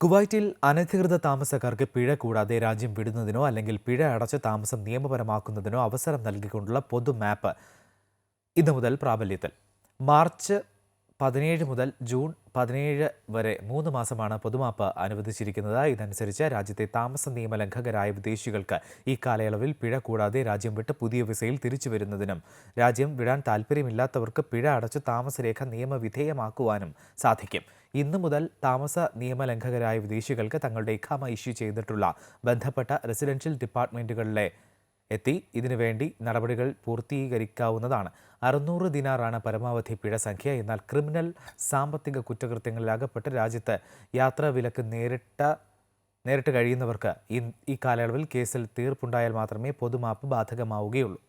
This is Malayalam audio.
കുവൈറ്റിൽ അനധികൃത താമസക്കാർക്ക് പിഴ കൂടാതെ രാജ്യം വിടുന്നതിനോ അല്ലെങ്കിൽ പിഴ അടച്ച് താമസം നിയമപരമാക്കുന്നതിനോ അവസരം നൽകിക്കൊണ്ടുള്ള പൊതു മാപ്പ് ഇന്നു മുതൽ പ്രാബല്യത്തിൽ. മാർച്ച് 17 മുതൽ ജൂൺ 17 വരെ 3 മാസമാണ് പൊതുമാപ്പ് അനുവദിച്ചിരിക്കുന്നത്. ഇതനുസരിച്ച് രാജ്യത്തെ താമസ നിയമലംഘകരായ വിദേശികൾക്ക് ഈ കാലയളവിൽ പിഴ കൂടാതെ രാജ്യം വിട്ട് പുതിയ വിസയിൽ തിരിച്ചു വരുന്നതിനും രാജ്യം വിടാൻ താൽപ്പര്യമില്ലാത്തവർക്ക് പിഴ അടച്ച് താമസരേഖ നിയമവിധേയമാക്കുവാനും സാധിക്കും. ഇന്നു മുതൽ താമസ നിയമലംഘകരായ വിദേശികൾക്ക് തങ്ങളുടെ ഇഖാമ ഇഷ്യൂ ചെയ്തിട്ടുള്ള ബന്ധപ്പെട്ട റെസിഡൻഷ്യൽ ഡിപ്പാർട്ട്മെന്റുകളിലെ എത്തി ഇതിനുവേണ്ടി നടപടികൾ പൂർത്തീകരിക്കാവുന്നതാണ്. 600 ദിനാറാണ് പരമാവധി പിഴ സംഖ്യ. എന്നാൽ ക്രിമിനൽ സാമ്പത്തിക കുറ്റകൃത്യങ്ങളിൽ അകപ്പെട്ട് രാജ്യത്ത് യാത്രാ വിലക്ക് നേരിട്ട് കഴിയുന്നവർക്ക് ഈ കാലയളവിൽ കേസിൽ തീർപ്പുണ്ടായാൽ മാത്രമേ പൊതുമാപ്പ് ബാധകമാവുകയുള്ളൂ.